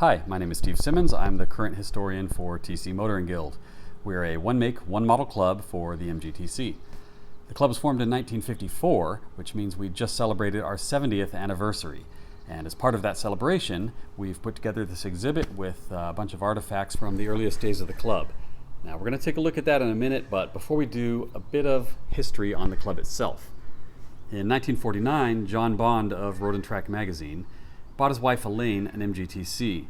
Hi, my name is Steve Simmons. I'm the current historian for TC Motoring Guild. We're a one-make, one-model club for the MGTC. The club was formed in 1954, which means we just celebrated our 70th anniversary. And as part of that celebration, we've put together this exhibit with a bunch of artifacts from the earliest days of the club. Now, we're going to take a look at that in a minute, but before we do, a bit of history on the club itself. In 1949, John Bond of Road and Track magazine bought his wife Elaine an MGTC.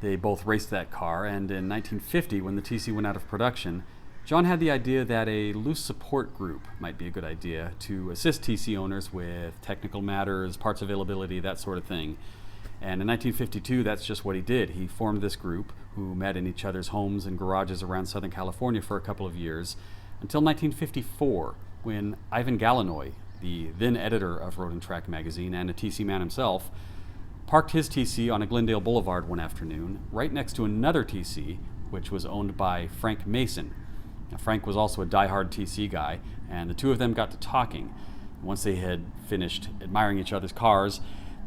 They both raced that car, and in 1950, when the TC went out of production, John had the idea that a loose support group might be a good idea to assist TC owners with technical matters, parts availability, that sort of thing. And in 1952, that's just what he did. He formed this group who met in each other's homes and garages around Southern California for a couple of years, until 1954, when Ivan Galinoy, the then editor of Road and Track magazine and a TC man himself, parked his TC on a Glendale Boulevard one afternoon, right next to another TC, which was owned by Frank Mason. Now, Frank was also a diehard TC guy, and the two of them got to talking. Once they had finished admiring each other's cars,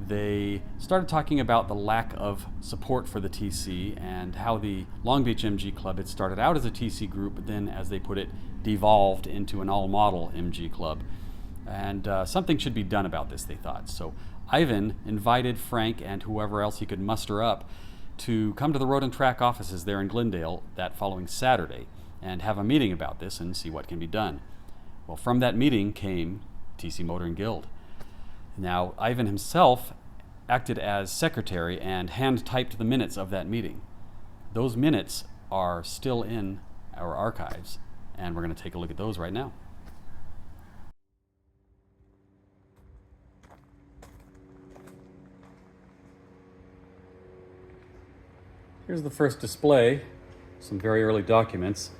they started talking about the lack of support for the TC and how the Long Beach MG Club had started out as a TC group, but then, as they put it, devolved into an all-model MG Club. And something should be done about this, they thought. So Ivan invited Frank and whoever else he could muster up to come to the Road and Track offices there in Glendale that following Saturday and have a meeting about this and see what can be done. Well, from that meeting came TC Motoring Guild. Now, Ivan himself acted as secretary and hand-typed the minutes of that meeting. Those minutes are still in our archives, and we're going to take a look at those right now. Here's the first display, some very early documents.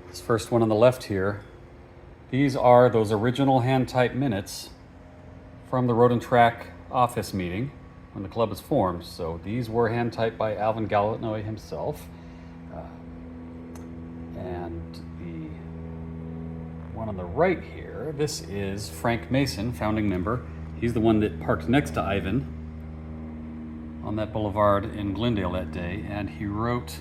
This first one on the left here, these are those original hand-typed minutes from the Road and Track office meeting when the club was formed. So these were hand-typed by Alvin Galinoy himself. And the one on the right here, this is Frank Mason, founding member. He's the one that parked next to Ivan on that boulevard in Glendale that day, and he wrote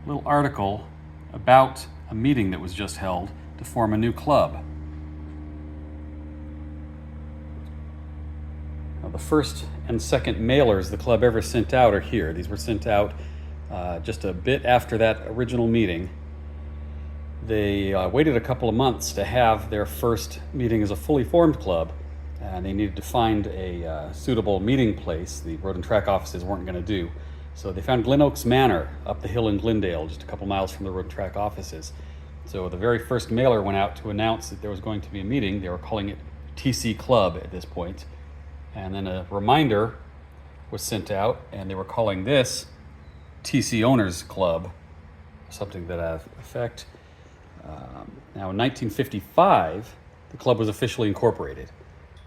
a little article about a meeting that was just held to form a new club. Now, the first and second mailers the club ever sent out are here. These were sent out just a bit after that original meeting. They waited a couple of months to have their first meeting as a fully formed club, and they needed to find a suitable meeting place. The Road and Track offices weren't going to do. So they found Glen Oaks Manor up the hill in Glendale, just a couple miles from the Road and Track offices. So the very first mailer went out to announce that there was going to be a meeting. They were calling it TC Club at this point. And then a reminder was sent out, and they were calling this TC Owners Club, something to that effect. Now in 1955, the club was officially incorporated.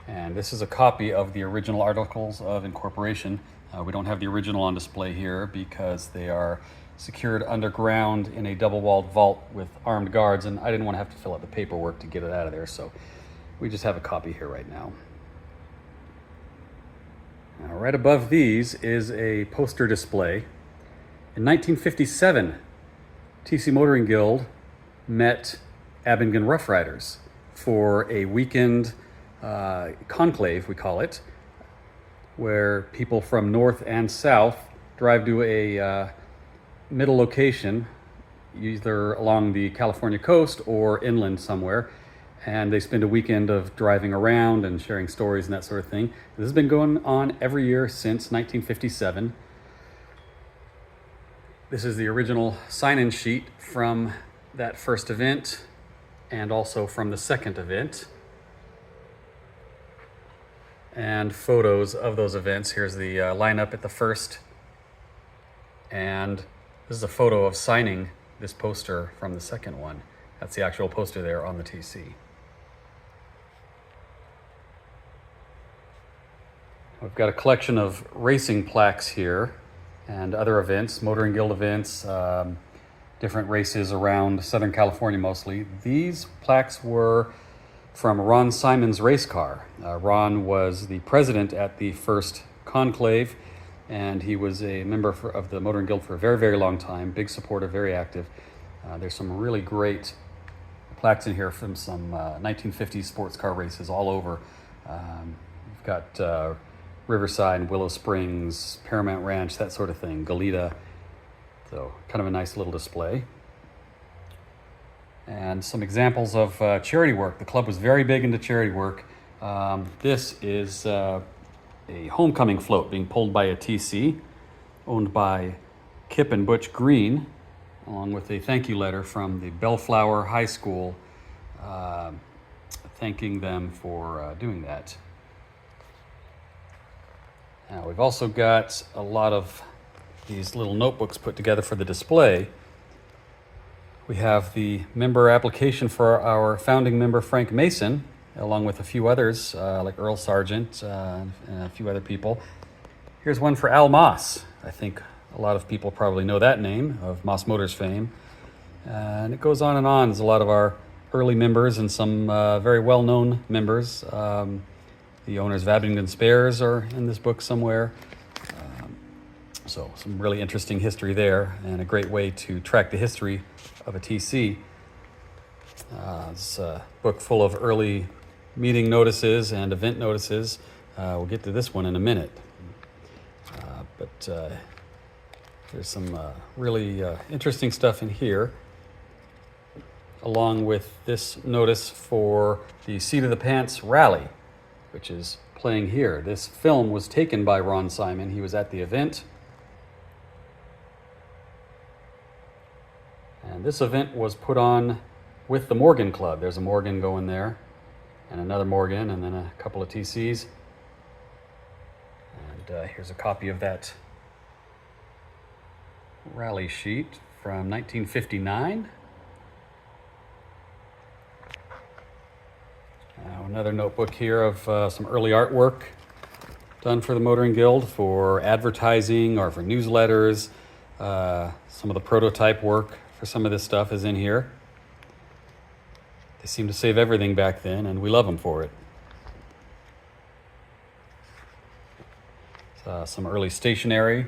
And this is a copy of the original articles of incorporation. We don't have the original on display here because they are secured underground in a double-walled vault with armed guards, and I didn't want to have to fill out the paperwork to get it out of there, so we just have a copy here right now. Now, right above these is a poster display. In 1957, TC Motoring Guild met Abingdon Rough Riders for a weekend conclave, we call it, where people from north and south drive to a middle location, either along the California coast or inland somewhere, and they spend a weekend of driving around and sharing stories and that sort of thing. This has been going on every year since 1957. This is the original sign-in sheet from that first event and also from the second event, and photos of those events. Here's the lineup at the first, and this is a photo of signing this poster from the second one. That's the actual poster there on the TC. We've got a collection of racing plaques here and other events, Motoring Guild events, different races around Southern California mostly. These plaques were from Ron Simon's race car. Ron was the president at the first conclave, and he was a member of the Motoring Guild for a very, very long time. Big supporter, very active. There's some really great plaques in here from some 1950s sports car races all over. We've got Riverside, Willow Springs, Paramount Ranch, that sort of thing, Goleta. So kind of a nice little display. And some examples of charity work. The club was very big into charity work. This is a homecoming float being pulled by a TC, owned by Kip and Butch Green, along with a thank you letter from the Bellflower High School, thanking them for doing that. Now, we've also got a lot of these little notebooks put together for the display. We have the member application for our founding member, Frank Mason, along with a few others, like Earl Sargent and a few other people. Here's one for Al Moss. I think a lot of people probably know that name, of Moss Motors fame. And it goes on and on. There's a lot of our early members and some very well-known members. The owners of Abingdon Spares are in this book somewhere. So some really interesting history there, and a great way to track the history of a TC. It's a book full of early meeting notices and event notices. We'll get to this one in a minute. But there's some really interesting stuff in here, along with this notice for the Seat of the Pants Rally, which is playing here. This film was taken by Ron Simon. He was at the event. And this event was put on with the Morgan Club. There's a Morgan going there, and another Morgan, and then a couple of TCs. And here's a copy of that rally sheet from 1959. Now, another notebook here of some early artwork done for the Motoring Guild for advertising or for newsletters. Some of the prototype work for some of this stuff is in here. They seem to save everything back then, and we love them for it. Some early stationery.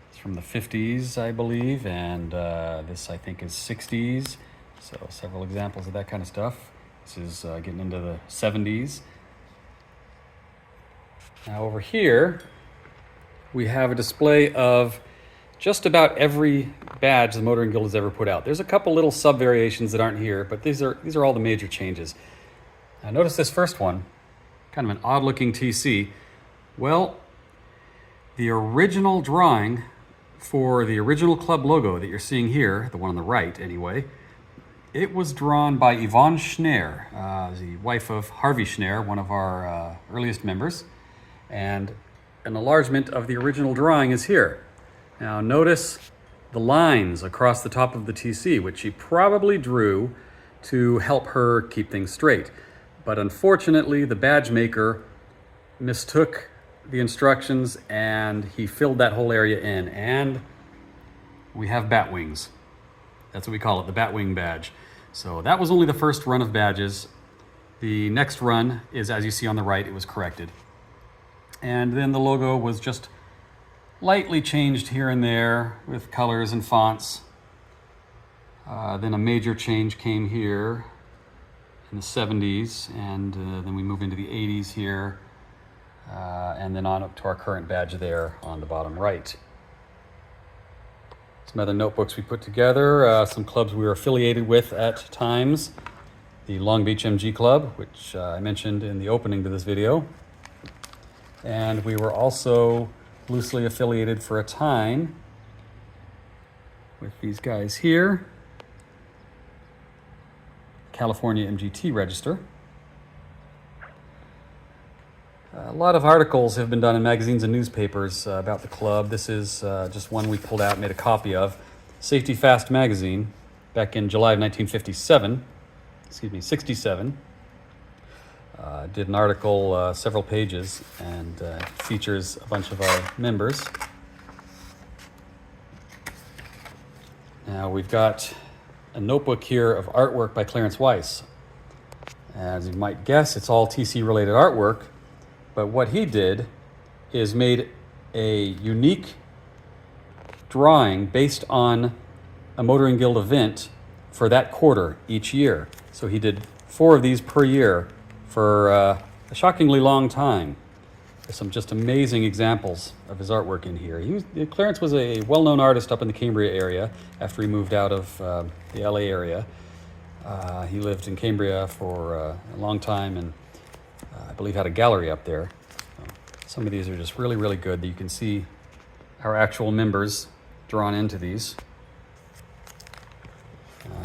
It's from the 50s, I believe, and this, I think, is 60s. So several examples of that kind of stuff. This is getting into the 70s. Now over here, we have a display of just about every badge the Motoring Guild has ever put out. There's a couple little sub-variations that aren't here, but these are all the major changes. Now notice this first one, kind of an odd-looking TC. Well, the original drawing for the original club logo that you're seeing here, the one on the right anyway, it was drawn by Yvonne Schneer, the wife of Harvey Schneer, one of our earliest members, and an enlargement of the original drawing is here. Now notice the lines across the top of the TC, which she probably drew to help her keep things straight. But unfortunately, the badge maker mistook the instructions and he filled that whole area in, and we have bat wings. That's what we call it, the bat wing badge. So that was only the first run of badges. The next run is, as you see on the right, it was corrected. And then the logo was just lightly changed here and there with colors and fonts. Then a major change came here in the 70s, and then we move into the 80s here, and then on up to our current badge there on the bottom right. Some other notebooks we put together, some clubs we were affiliated with at times. The Long Beach MG Club, which I mentioned in the opening to this video. And we were also loosely affiliated for a time with these guys here. California MGT Register. A lot of articles have been done in magazines and newspapers about the club. This is just one we pulled out and made a copy of. Safety Fast magazine, back in July of 1957, 67. Did an article, several pages, and features a bunch of our members. Now we've got a notebook here of artwork by Clarence Weiss. As you might guess, it's all TC-related artwork, but what he did is made a unique drawing based on a Motoring Guild event for that quarter each year. So he did 4 of these per year for a shockingly long time. There's some just amazing examples of his artwork in here. Clarence was a well-known artist up in the Cambria area after he moved out of the LA area. He lived in Cambria for a long time and I believe had a gallery up there. So some of these are just really, really good. You can see our actual members drawn into these.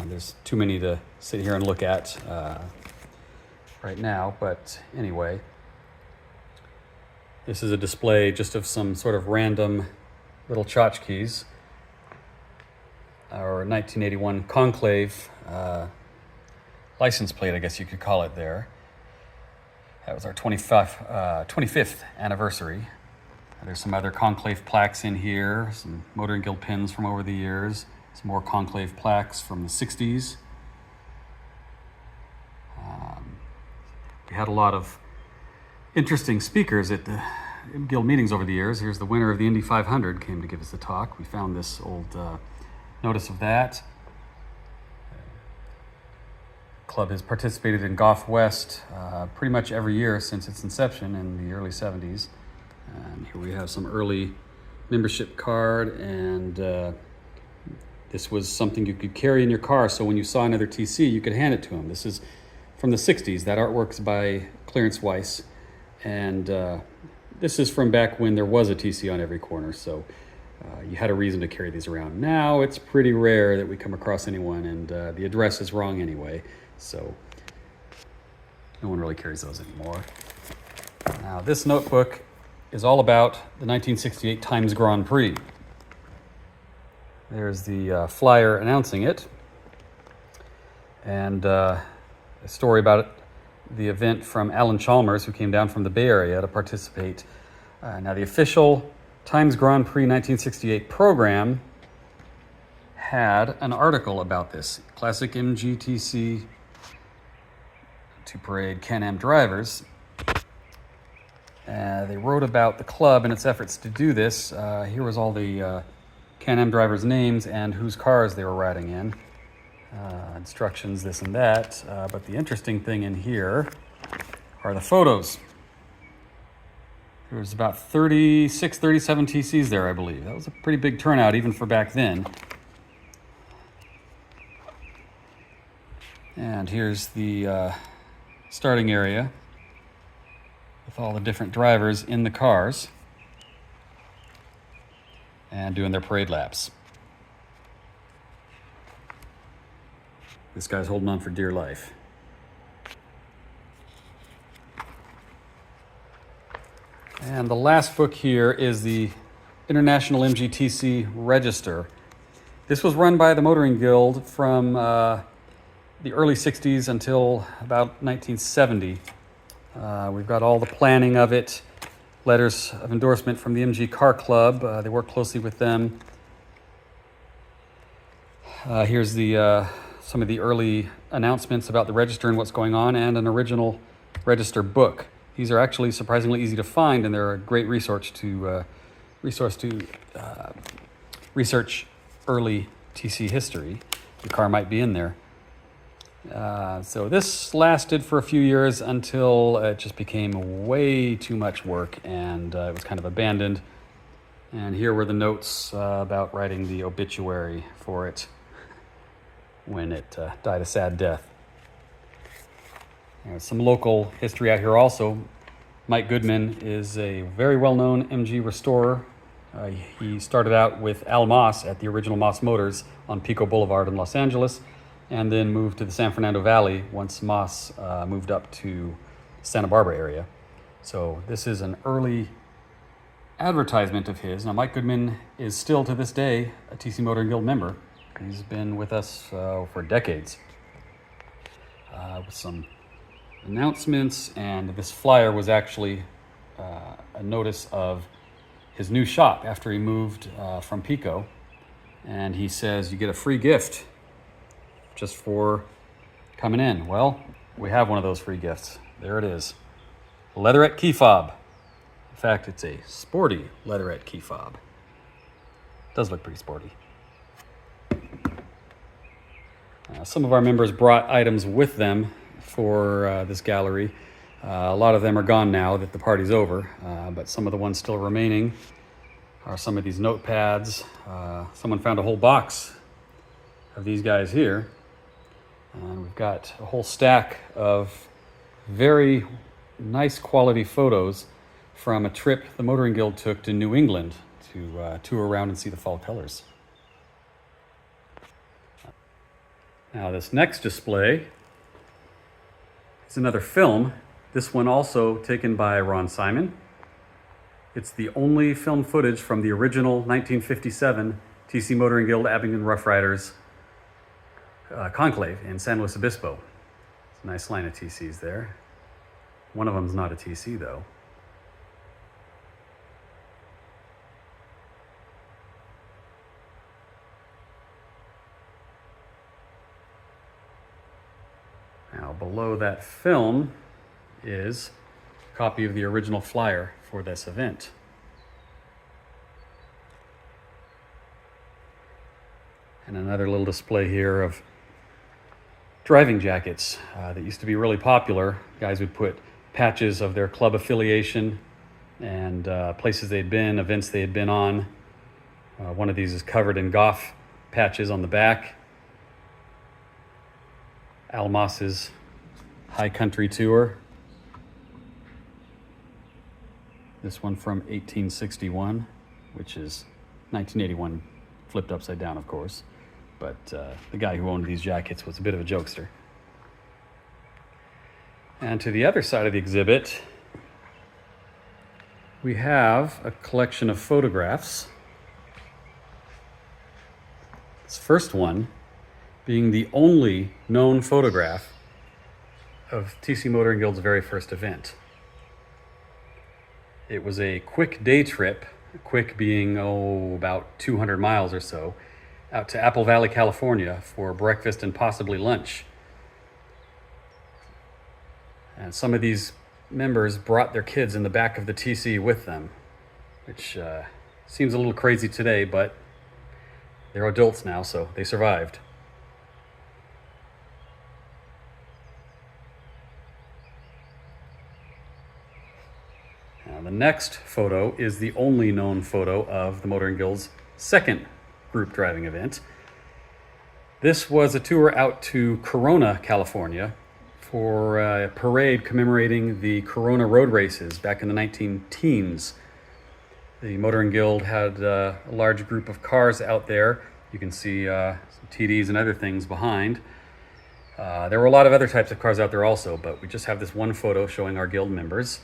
There's too many to sit here and look at right now, but anyway. This is a display just of some sort of random little tchotchkes. Our 1981 Conclave license plate, I guess you could call it there. That was our 25th anniversary. There's some other Conclave plaques in here, some Motoring Guild pins from over the years, some more Conclave plaques from the 60s. We had a lot of interesting speakers at the Guild meetings over the years. Here's the winner of the Indy 500 came to give us a talk. We found this old notice of that. Club has participated in Golf West pretty much every year since its inception in the early 70s. And here we have some early membership card, and this was something you could carry in your car, so when you saw another TC, you could hand it to him. This is from the 60s. That artwork's by Clarence Weiss, and this is from back when there was a TC on every corner, so you had a reason to carry these around. Now it's pretty rare that we come across anyone, and the address is wrong anyway, so no one really carries those anymore. Now this notebook is all about the 1968 Times Grand Prix. There's the flyer announcing it, and a story about it, the event from Alan Chalmers, who came down from the Bay Area to participate. Now the official Times Grand Prix 1968 program had an article about this. Classic MGTC to parade Can-Am drivers. They wrote about the club and its efforts to do this. Here was all the Can-Am drivers' names and whose cars they were riding in. Instructions, this and that. But the interesting thing in here are the photos. There was about 36, 37 TCs there, I believe. That was a pretty big turnout even for back then. And here's the starting area with all the different drivers in the cars and doing their parade laps. This guy's holding on for dear life. And the last book here is the International MGTC Register. This was run by the Motoring Guild from the early 60s until about 1970. We've got all the planning of it, letters of endorsement from the MG Car Club. They work closely with them. Here's the some of the early announcements about the register and what's going on, and an original register book. These are actually surprisingly easy to find, and they're a great resource to research early TC history. The car might be in there. So this lasted for a few years until it just became way too much work, and it was kind of abandoned. And here were the notes about writing the obituary for it when it died a sad death. There's some local history out here also. Mike Goodman is a very well-known MG restorer. He started out with Al Moss at the original Moss Motors on Pico Boulevard in Los Angeles, and then moved to the San Fernando Valley once Moss moved up to Santa Barbara area. So this is an early advertisement of his. Now Mike Goodman is still to this day a TC Motoring Guild member. He's been with us for decades. With some announcements, and this flyer was actually a notice of his new shop after he moved from Pico. And he says you get a free gift just for coming in. Well, we have one of those free gifts. There it is. Leatherette key fob. In fact, it's a sporty leatherette key fob. Does look pretty sporty. Some of our members brought items with them for this gallery. A lot of them are gone now that the party's over, but some of the ones still remaining are some of these notepads. Someone found a whole box of these guys here. And we've got a whole stack of very nice quality photos from a trip the Motoring Guild took to New England to tour around and see the fall colors. Now this next display is another film. This one also taken by Ron Simon. It's the only film footage from the original 1957 TC Motoring Guild Abingdon Rough Riders conclave in San Luis Obispo. It's a nice line of TCs there. One of them's not a TC though. Now below that film is a copy of the original flyer for this event. And another little display here of driving jackets that used to be really popular. Guys would put patches of their club affiliation and places they'd been, events they had been on. One of these is covered in Goff patches on the back. Almas's High Country Tour. This one from 1861, which is 1981 flipped upside down, of course. But the guy who owned these jackets was a bit of a jokester. And to the other side of the exhibit, we have a collection of photographs. This first one being the only known photograph of TC Motoring Guild's very first event. It was a quick day trip, quick being, about 200 miles or so, out to Apple Valley, California for breakfast and possibly lunch. And some of these members brought their kids in the back of the TC with them, which seems a little crazy today, but they're adults now, so they survived. Now, the next photo is the only known photo of the Motoring Guild's second group driving event. This was a tour out to Corona, California for a parade commemorating the Corona road races back in the 19-teens. The Motoring Guild had a large group of cars out there. You can see some TDs and other things behind. There were a lot of other types of cars out there also, but we just have this one photo showing our guild members.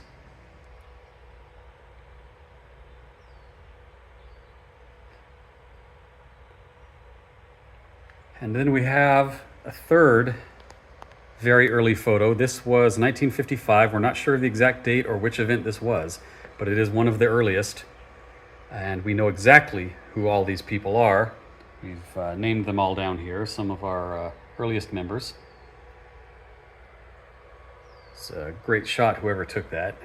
And then we have a third very early photo. This was 1955. We're not sure of the exact date or which event this was, but it is one of the earliest. And we know exactly who all these people are. We've named them all down here, some of our earliest members. It's a great shot, whoever took that.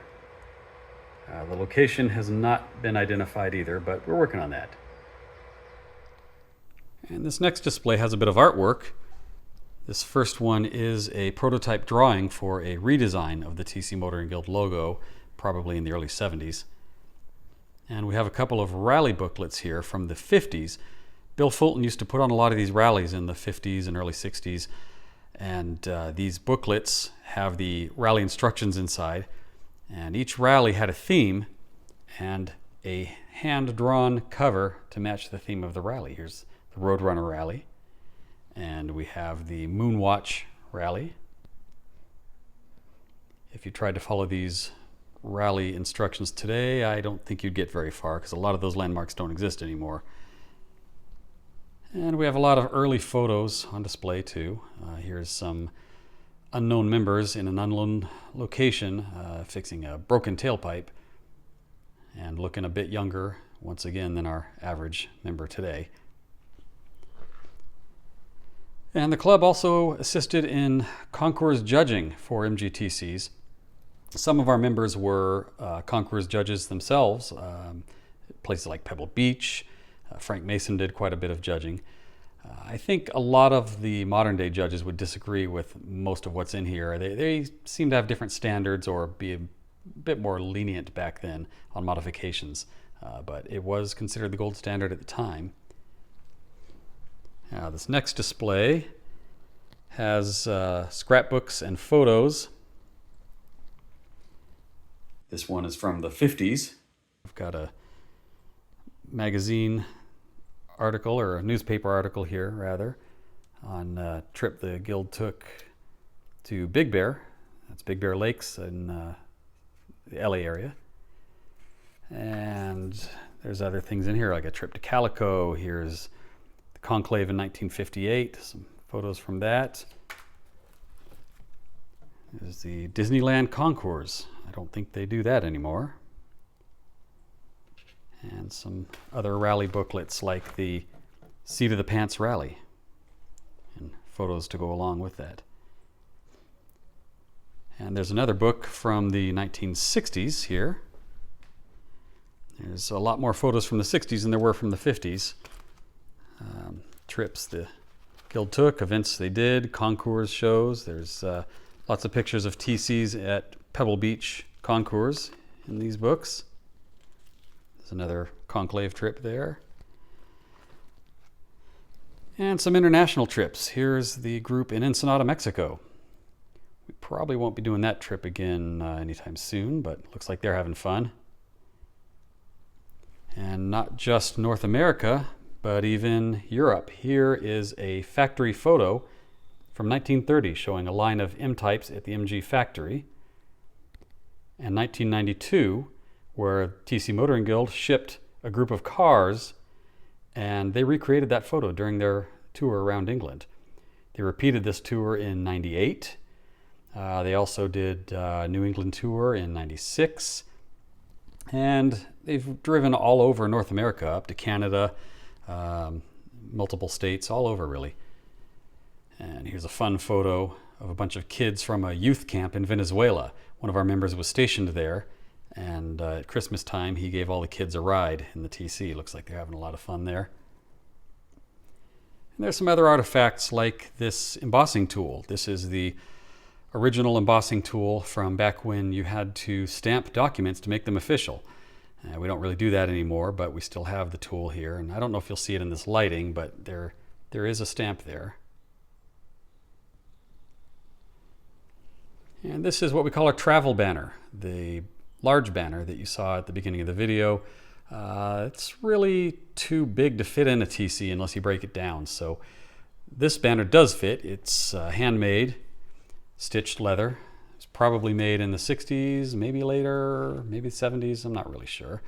The location has not been identified either, but we're working on that. And this next display has a bit of artwork. This first one is a prototype drawing for a redesign of the TC Motoring Guild logo, probably in the early 70s. And we have a couple of rally booklets here from the 50s. Bill Fulton used to put on a lot of these rallies in the 50s and early 60s. And these booklets have the rally instructions inside. And each rally had a theme and a hand-drawn cover to match the theme of the rally. Here's the Roadrunner Rally, and we have the Moonwatch Rally. If you tried to follow these rally instructions today, I don't think you'd get very far because a lot of those landmarks don't exist anymore. And we have a lot of early photos on display too. Here's some unknown members in an unknown location fixing a broken tailpipe and looking a bit younger once again than our average member today. And the club also assisted in concours judging for MGTCs. Some of our members were concours judges themselves, places like Pebble Beach, Frank Mason did quite a bit of judging. I think a lot of the modern day judges would disagree with most of what's in here. They seem to have different standards or be a bit more lenient back then on modifications, but it was considered the gold standard at the time. Now this next display has scrapbooks and photos. This one is from the 50s. I've got a magazine article, or a newspaper article here rather, on a trip the Guild took to Big Bear. That's Big Bear Lakes in the LA area. And there's other things in here, like a trip to Calico. Here's the Conclave in 1958, some photos from that. There's the Disneyland Concours. I don't think they do that anymore. And some other rally booklets like the Seat of the Pants Rally, and photos to go along with that. And there's another book from the 1960s here. There's a lot more photos from the 60s than there were from the 50s. Trips the Guild took, events they did, concours shows. There's lots of pictures of TCs at Pebble Beach concours in these books. There's another conclave trip there. And some international trips. Here's the group in Ensenada, Mexico. We probably won't be doing that trip again anytime soon, but looks like they're having fun. And not just North America, but even Europe. Here is a factory photo from 1930 showing a line of M-types at the MG factory. And 1992, where TC Motoring Guild shipped a group of cars, and they recreated that photo during their tour around England. They repeated this tour in 98. They also did a New England tour in 96. And they've driven all over North America, up to Canada, multiple states, all over really. And here's a fun photo of a bunch of kids from a youth camp in Venezuela. One of our members was stationed there, and at Christmas time he gave all the kids a ride in the TC. Looks like they're having a lot of fun there. And there's some other artifacts like this embossing tool. This is the original embossing tool from back when you had to stamp documents to make them official. We don't really do that anymore, but we still have the tool here. And I don't know if you'll see it in this lighting, but there is a stamp there. And this is what we call a travel banner, the large banner that you saw at the beginning of the video. It's really too big to fit in a TC unless you break it down. So this banner does fit. It's handmade, stitched leather. It's probably made in the 60s, maybe later, maybe 70s. I'm not really sure.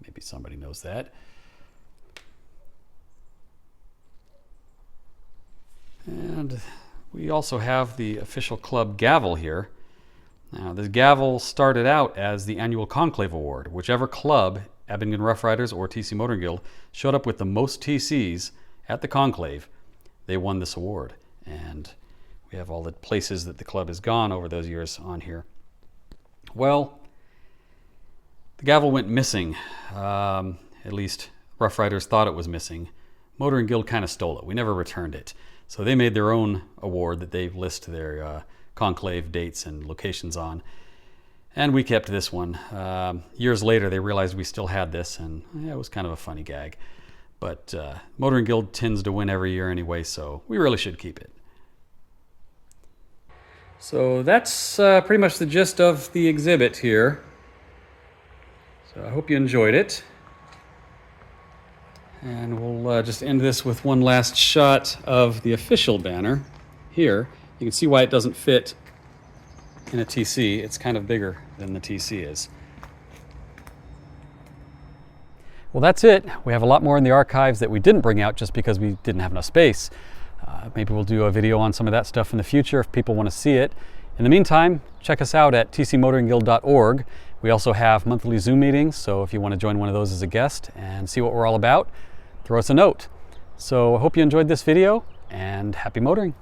Maybe somebody knows that. And we also have the official club gavel here. Now, this gavel started out as the annual Conclave Award. Whichever club, Abingdon Rough Riders or TC Motoring Guild, showed up with the most TCs at the Conclave, they won this award. And we have all the places that the club has gone over those years on here. Well, the gavel went missing. At least Rough Riders thought it was missing. Motoring Guild kind of stole it. We never returned it. So they made their own award that they list their conclave dates and locations on. And we kept this one. Years later, they realized we still had this, and yeah, it was kind of a funny gag. But Motoring Guild tends to win every year anyway, so we really should keep it. So that's pretty much the gist of the exhibit here. So I hope you enjoyed it. And we'll just end this with one last shot of the official banner here. You can see why it doesn't fit in a TC. It's kind of bigger than the TC is. Well, that's it. We have a lot more in the archives that we didn't bring out just because we didn't have enough space. Maybe we'll do a video on some of that stuff in the future if people want to see it. In the meantime, check us out at TCMotoringGuild.org. We also have monthly Zoom meetings, so if you want to join one of those as a guest and see what we're all about, throw us a note. So I hope you enjoyed this video, and happy motoring.